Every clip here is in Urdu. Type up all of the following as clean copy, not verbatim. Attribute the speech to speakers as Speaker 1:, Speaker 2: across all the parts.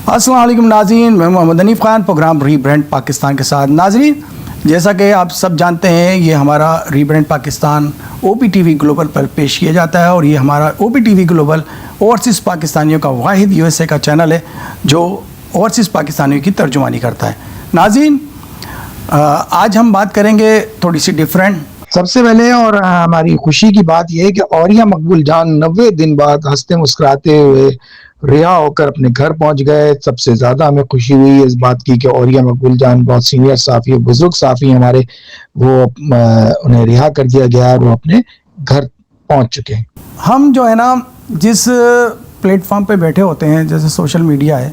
Speaker 1: السلام علیکم ناظرین، میں محمد حنیف خان، پروگرام ری برانڈ پاکستان کے ساتھ. ناظرین، جیسا کہ آپ سب جانتے ہیں یہ ہمارا rebrand Pakistan O P T V global پر پیش کیا جاتا ہے، اور یہ ہمارا O P T V global overseas پاکستانیوں کا واحد یو ایس اے کا چینل ہے جو اوورسیز پاکستانیوں کی ترجمانی کرتا ہے. ناظرین، آج ہم بات کریں گے تھوڑی سی ڈیفرنٹ.
Speaker 2: سب سے پہلے اور ہماری خوشی کی بات یہ ہے کہ اوریہ مقبول جان 90 دن بعد ہنستے مسکراتے ہوئے رہا ہو کر اپنے گھر پہنچ گئے. سب سے زیادہ ہمیں خوشی ہوئی اس بات کی کہ اوریہ مقبول جان بہت سینئر صحافی، بزرگ صحافی ہمارے، وہ انہیں رہا کر دیا گیا اور وہ اپنے گھر پہنچ چکے ہیں.
Speaker 1: ہم جو ہے نا جس پلیٹ فارم پہ بیٹھے ہوتے ہیں جیسے سوشل میڈیا ہے،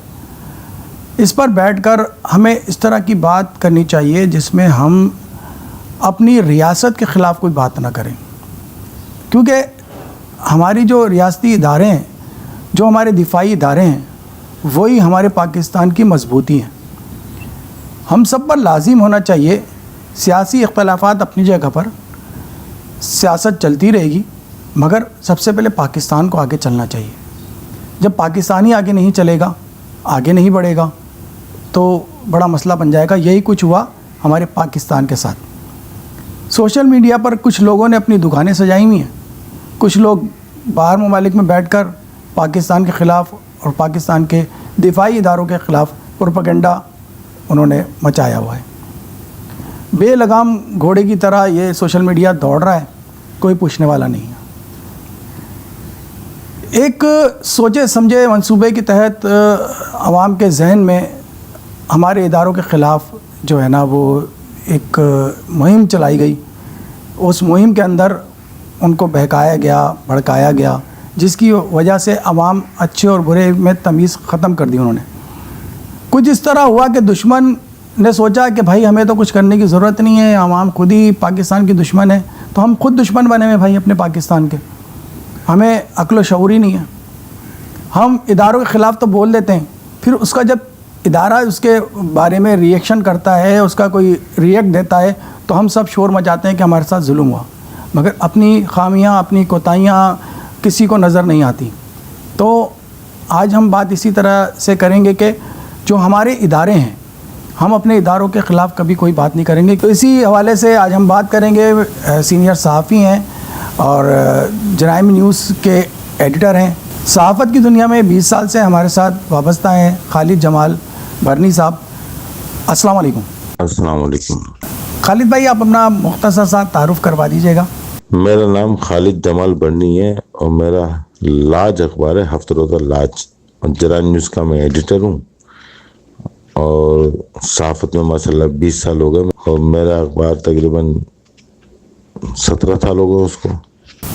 Speaker 1: اس پر بیٹھ کر ہمیں اس طرح کی بات کرنی چاہیے جس میں ہم اپنی ریاست کے خلاف کوئی بات نہ کریں، کیونکہ ہماری جو ریاستی ادارے ہیں، جو ہمارے دفاعی ادارے ہیں، وہی ہمارے پاکستان کی مضبوطی ہیں. ہم سب پر لازم ہونا چاہیے، سیاسی اختلافات اپنی جگہ پر، سیاست چلتی رہے گی، مگر سب سے پہلے پاکستان کو آگے چلنا چاہیے. جب پاکستانی آگے نہیں چلے گا، آگے نہیں بڑھے گا، تو بڑا مسئلہ بن جائے گا. یہی کچھ ہوا ہمارے پاکستان کے ساتھ. سوشل میڈیا پر کچھ لوگوں نے اپنی دکانیں سجائی ہوئی ہیں، کچھ لوگ باہر ممالک میں بیٹھ کر پاکستان کے خلاف اور پاکستان کے دفاعی اداروں کے خلاف پروپیگنڈا انہوں نے مچایا ہوا ہے. بے لگام گھوڑے کی طرح یہ سوشل میڈیا دوڑ رہا ہے، کوئی پوچھنے والا نہیں ہے. ایک سوچے سمجھے منصوبے کے تحت عوام کے ذہن میں ہمارے اداروں کے خلاف جو ہے نا وہ ایک مہم چلائی گئی. اس مہم کے اندر ان کو بہکایا گیا، بھڑکایا گیا، جس کی وجہ سے عوام اچھے اور برے میں تمیز ختم کر دی انہوں نے. کچھ اس طرح ہوا کہ دشمن نے سوچا کہ بھائی ہمیں تو کچھ کرنے کی ضرورت نہیں ہے، عوام خود ہی پاکستان کی دشمن ہے، تو ہم خود دشمن بنے ہوئے بھائی اپنے پاکستان کے. ہمیں عقل و شعور ہی نہیں ہے. ہم اداروں کے خلاف تو بول دیتے ہیں، پھر اس کا جب ادارہ اس کے بارے میں ریئیکشن کرتا ہے، اس کا کوئی ریئیکٹ دیتا ہے، تو ہم سب شور مچاتے ہیں کہ ہمارے ساتھ ظلم ہوا، مگر اپنی خامیاں، اپنی کوتاہیاں کسی کو نظر نہیں آتی. تو آج ہم بات اسی طرح سے کریں گے کہ جو ہمارے ادارے ہیں، ہم اپنے اداروں کے خلاف کبھی کوئی بات نہیں کریں گے. تو اسی حوالے سے آج ہم بات کریں گے. سینئر صحافی ہیں اور جرائم نیوز کے ایڈیٹر ہیں. صحافت کی دنیا میں 20 سال سے ہمارے ساتھ وابستہ ہیں خالد جمال برنی صاحب. السلام علیکم.
Speaker 3: السلام علیکم.
Speaker 1: خالد بھائی، آپ اپنا مختصر سا تعارف کروا دیجیے گا.
Speaker 3: میرا نام خالد جمال برنی ہے اور میرا لاج اخبار ہے ہفتہ روزہ لاج، اور جرائم نیوز کا میں ایڈیٹر ہوں. اور صحافت میں ماشاءاللہ 20 سال ہو گئے، اور میرا اخبار تقریباً 17 سال ہو گئے اس کو.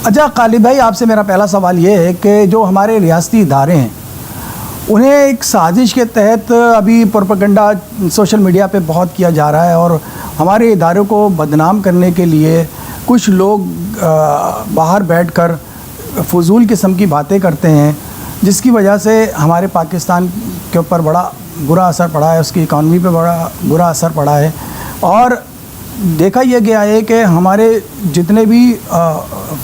Speaker 1: اچھا خالد بھائی، آپ سے میرا پہلا سوال یہ ہے کہ جو ہمارے ریاستی ادارے ہیں انہیں ایک سازش کے تحت ابھی پروپیگنڈا سوشل میڈیا پہ بہت کیا جا رہا ہے، اور ہمارے اداروں کو بدنام کرنے کے لیے کچھ لوگ باہر بیٹھ کر فضول قسم کی باتیں کرتے ہیں، جس کی وجہ سے ہمارے پاکستان کے اوپر بڑا برا اثر پڑا ہے، اس کی اکانومی پہ بڑا برا اثر پڑا ہے. اور دیکھا یہ گیا ہے کہ ہمارے جتنے بھی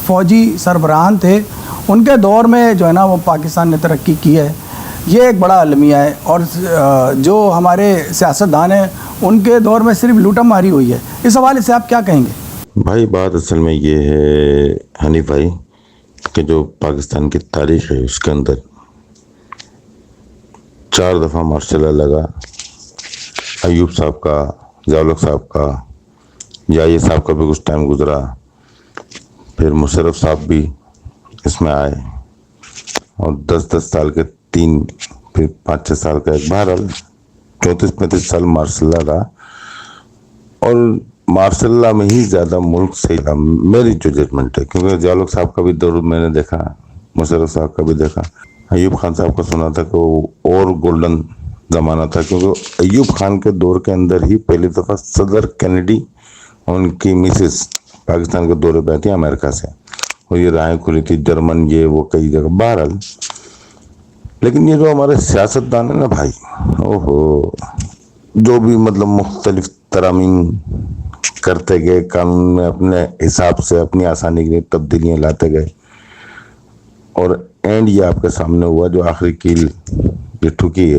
Speaker 1: فوجی سربراہان تھے ان کے دور میں جو ہے نا وہ پاکستان نے ترقی کی ہے. یہ ایک بڑا المیہ ہے. اور جو ہمارے سیاستدان ہیں ان کے دور میں صرف لوٹم ماری ہوئی ہے. اس حوالے سے آپ کیا کہیں گے؟
Speaker 3: بھائی بات اصل میں یہ ہے حنیف بھائی کہ جو پاکستان کی تاریخ ہے اس کے اندر 4 دفعہ مارشل لا لگا. ایوب صاحب کا، ضیاء صاحب کا، یاہیا صاحب کا بھی کچھ ٹائم گزرا، پھر مشرف صاحب بھی اس میں آئے، اور 10 سال کے 3، پھر 5-6 سال کا ایک. بہرحال 34-35 سال مارشل لا رہا، اور مارشل لا میں ہی زیادہ ملک سے میری جو ججمنٹ ہے، کیونکہ ضیاء صاحب کا بھی دور میں نے دیکھا، مشرف صاحب کا بھی دیکھا. ایوب خان صاحب کا سنا تھا کہ وہ اور گولڈن زمانہ تھا، کیونکہ ایوب خان کے دور کے اندر ہی پہلی دفعہ صدر کینیڈی ان کی مسز پاکستان کے دورے پہ تھی امریکہ سے، اور یہ راہیں کھلی تھی جرمن یہ وہ کئی جگہ. بہرحال لیکن یہ جو ہمارے سیاستدان ہیں نا بھائی، جو بھی مطلب مختلف ترامیم کرتے گئے، قانون میں اپنے حساب سے اپنی آسانی کے لیے تبدیلیاں لاتے گئے، اور اینڈ یہ آپ کے سامنے ہوا جو آخری کیل یہ ٹھکی ہے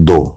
Speaker 3: 2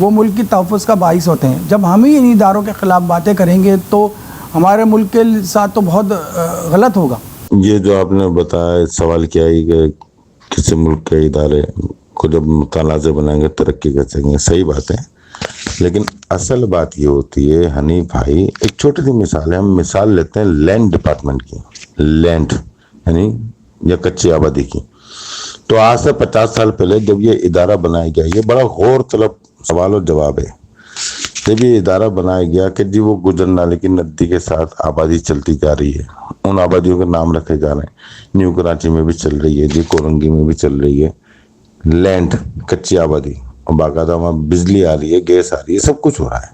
Speaker 1: وہ ملک کی تحفظ کا باعث ہوتے ہیں. جب ہم ہی ان اداروں کے خلاف باتیں کریں گے تو ہمارے ملک کے ساتھ تو بہت غلط ہوگا.
Speaker 3: یہ جو آپ نے بتایا سوال کیا ہے کہ کسی ملک کے ادارے کو جب متنازع بنائیں گے ترقی کر سکیں گے، صحیح بات ہے، لیکن اصل بات یہ ہوتی ہے حنیف بھائی، ایک چھوٹی سی مثال ہے، ہم مثال لیتے ہیں لینڈ ڈپارٹمنٹ کی، لینڈ یعنی یا کچی آبادی کی. تو آج سے 50 سال پہلے جب یہ ادارہ بنایا گیا، یہ بڑا غور طلب سوال و جواب ہے. جب یہ ادارہ بنایا گیا کہ جی وہ گجر نالے کی ندی کے ساتھ آبادی چلتی جا رہی ہے، ان آبادیوں کے نام رکھے جا رہے ہیں، نیو کراچی میں بھی چل رہی ہے جی، کورنگی میں بھی چل رہی ہے لینڈ کچی آبادی، اور باقاعدہ وہاں بجلی آ رہی ہے، گیس آ رہی ہے، سب کچھ ہو رہا ہے.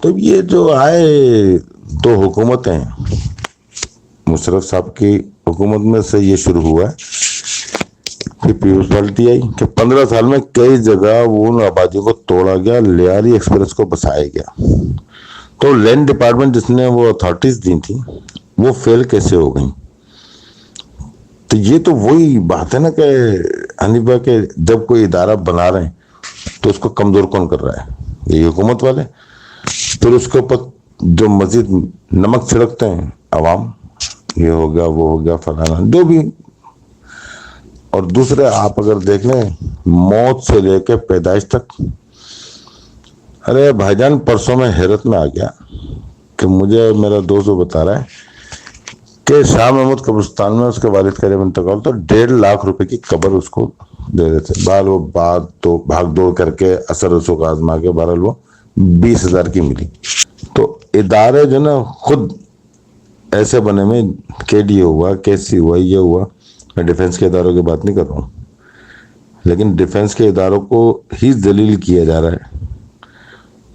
Speaker 3: تو یہ جو آئے دو حکومتیں، مشرف صاحب کی حکومت میں سے یہ شروع ہوا ہے، پھر پیپلز پارٹی آئی کہ 15 سال میں کئی جگہ وہ ان آبادیوں کو توڑا گیا، لیاری ایکسپریس کو بسایا گیا. تو لینڈ ڈپارٹمنٹ جس نے وہ اتھارٹیز دی تھی وہ فیل کیسے ہو گئیں؟ تو یہ تو وہی بات ہے نا کہ حنیفہ کہ جب کوئی ادارہ بنا رہے ہیں تو اس کو کمزور کون کر رہا ہے؟ یہ حکومت والے. پھر اس کے اوپر جو مزید نمک چھڑکتے ہیں عوام، یہ ہو گیا وہ ہو گیا فلانا جو بھی. اور دوسرے آپ اگر دیکھ لیں موت سے لے کے پیدائش تک، ارے بھائی جان پرسوں میں حیرت میں آ گیا کہ مجھے میرا دوست وہ بتا رہا ہے کہ شاہ محمود قبرستان میں اس کے والد کا جب انتقال تو 1.5 لاکھ روپے کی قبر اس کو دے رہے تھے. بہرحال وہ بھاگ دوڑ کر کے اثر رسوخ آزما کے بہرحال وہ 20,000 کی ملی. تو ادارے جو نا خود ایسے بنے میں KDA ہوا، KC ہوا، یہ ہوا. میں ڈیفنس کے اداروں کی بات نہیں کر رہا ہوں، لیکن ڈیفنس کے اداروں کو ہی ذلیل کیا جا رہا ہے.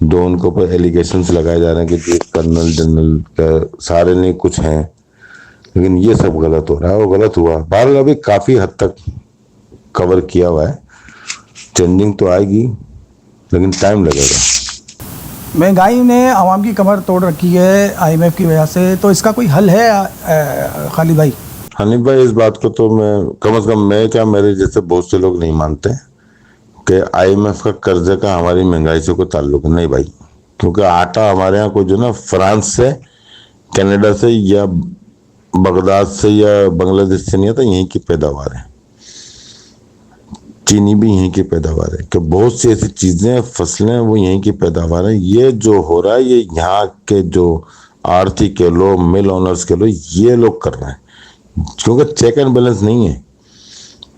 Speaker 3: جو ان کے اوپر ایلیگیشنز لگائے جا رہے ہیں کہ جی کرنل جنرل کا سارے نہیں کچھ ہیں، لیکن یہ سب غلط ہو رہا ہے. وہ غلط ہوا، بہرحال ابھی کافی حد تک کور کیا ہوا ہے. چینجنگ تو آئے گی لیکن ٹائم لگے گا.
Speaker 1: مہنگائی نے عوام کی کمر توڑ رکھی ہے IMF کی وجہ سے، تو اس کا کوئی حل ہے خالد بھائی؟
Speaker 3: حنیف بھائی اس بات کو تو میں کم از کم میں کیا میرے جیسے بہت سے لوگ نہیں مانتے کہ IMF کا قرضے کا ہماری مہنگائی سے کوئی تعلق نہیں بھائی. کیونکہ آٹا ہمارے یہاں کوئی جو نا فرانس سے، کینیڈا سے یا بغداد سے یا بنگلہ دیش سے نہیں آتا، یہیں کی پیداوار ہے. چینی بھی یہیں کی پیداوار ہے، کہ بہت سی ایسی چیزیں فصلیں وہ یہیں کی پیداوار ہے. یہ جو ہو رہا ہے یہ یہاں کے جو آڑتی کے لوگ، مل اونرز کے لوگ، یہ لوگ کر رہے ہیں، کیونکہ چیک اینڈ بیلنس نہیں ہے.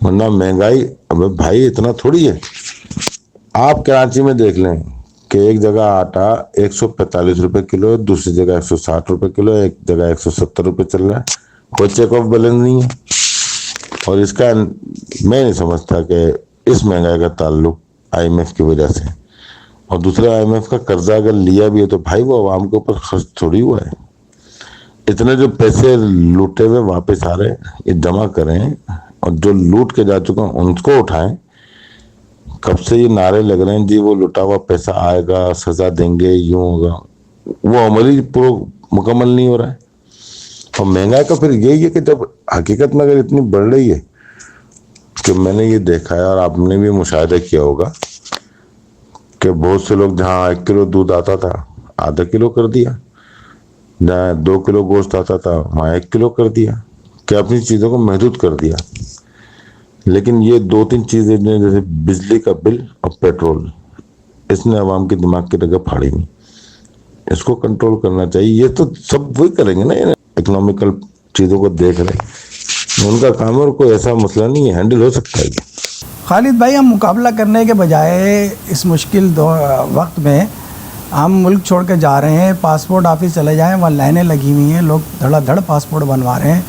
Speaker 3: ورنہ مہنگائی اب بھائی اتنا تھوڑی ہے. آپ کراچی میں دیکھ لیں کہ ایک جگہ آٹا 145 روپے کلو ہے، دوسری جگہ 160 روپے کلو ہے، ایک جگہ 170 روپے چل رہا ہے. کوئی چیک آف بیلنس نہیں ہے. اور اس کا میں نہیں سمجھتا کہ اس مہنگائی کا تعلق IMF کی وجہ سے. اور دوسرا IMF کا قرضہ اگر لیا بھی ہے تو بھائی وہ عوام کے اوپر خرچ تھوڑی ہوا ہے. اتنے جو پیسے لوٹے ہوئے واپس آ رہے ہیں، یہ جمع کریں، اور جو لوٹ کے جا چکا ان کو اٹھائیں. کب سے یہ نعرے لگ رہے ہیں جی وہ لوٹا ہوا پیسہ آئے گا، سزا دیں گے، یوں ہوگا، وہ عمل ہی مکمل نہیں ہو رہا ہے. اور مہنگائی کا پھر یہی ہے کہ جب حقیقت میں اگر اتنی بڑھ رہی ہے، کہ میں نے یہ دیکھا ہے اور آپ نے بھی مشاہدہ کیا ہوگا کہ بہت سے لوگ جہاں 1 کلو دودھ آتا تھا ½ کلو کر دیا، جہاں 2 کلو گوشت آتا تھا وہاں 1 کلو کر دیا، کہ اپنی چیزوں کو محدود کر دیا. لیکن یہ 2-3 چیزیں جیسے بجلی کا بل اور پیٹرول، اس نے عوام کی دماغ کی رگیں پھاڑی نہیں. اس کو کنٹرول کرنا چاہیے. یہ تو سب وہی کریں گے نا، اکنامیکل چیزوں کو دیکھ رہے ہیں، ان کا کام ہے، اور کوئی ایسا مسئلہ نہیں ہے، ہینڈل ہو سکتا ہے.
Speaker 1: خالد بھائی، ہم مقابلہ کرنے کے بجائے اس مشکل وقت میں ہم ملک چھوڑ کے جا رہے ہیں. پاسپورٹ آفس چلے جائیں، وہاں لائنیں لگی ہوئی ہیں، لوگ دھڑا دھڑ پاسپورٹ بنوا رہے ہیں،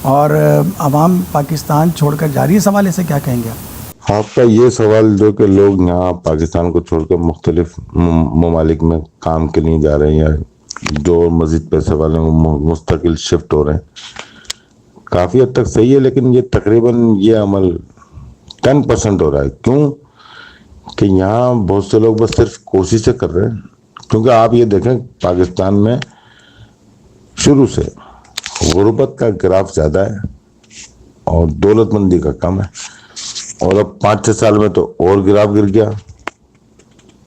Speaker 1: اور عوام پاکستان چھوڑ کر جا رہی ہے. اس حوالے سے کیا کہیں گے
Speaker 3: آپ کا یہ سوال جو کہ لوگ یہاں پاکستان کو چھوڑ کے مختلف ممالک میں کام کے لیے جا رہے ہیں، یا جو مزید پیسے والے مستقل شفٹ ہو رہے ہیں، کافی حد تک صحیح ہے. لیکن یہ تقریباً یہ عمل 10% ہو رہا ہے. کیوں کہ یہاں بہت سے لوگ بس صرف کوششیں کر رہے ہیں. کیونکہ آپ یہ دیکھیں پاکستان میں شروع سے غربت کا گراف زیادہ ہے اور دولت مندی کا کم ہے، اور اب 5-6 سال میں تو اور گراف گر گیا.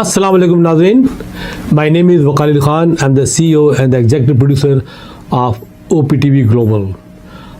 Speaker 4: Assalamu alaikum Nazreen. My name is Waqar Ali Khan. I'm the CEO and the executive producer of OPTV Global.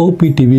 Speaker 4: OPTV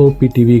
Speaker 4: OPTV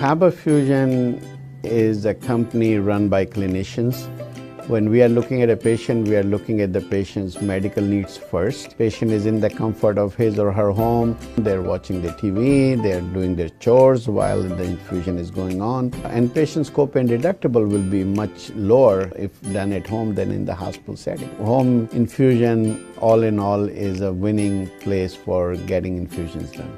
Speaker 5: Faber Fusion is a company run by clinicians. When we are looking at a patient, we are looking at the patient's medical needs first. Patient is in the comfort of his or her home. They're watching the TV, they're doing their chores while the infusion is going on. And patient's copay and deductible will be much lower if done at home than in the hospital setting. Home infusion, all in all, is a winning place for getting infusions done.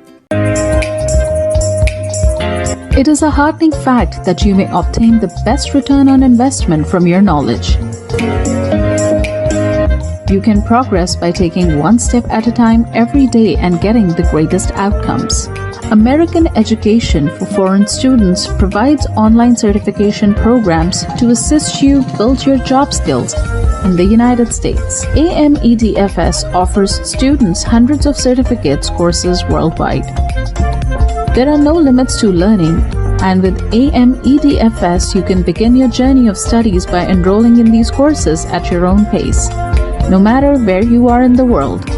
Speaker 6: It is a heartening fact that you may obtain the best return on investment from your knowledge. You can progress by taking one step at a time every day and getting the greatest outcomes. American Education for Foreign Students provides online certification programs to assist you build your job skills in the United States. AMEDFS offers students hundreds of certificates courses worldwide. There are no limits to learning, and with AMEDFS, you can begin your journey of studies by enrolling in these courses at your own pace, no matter where you are in the world.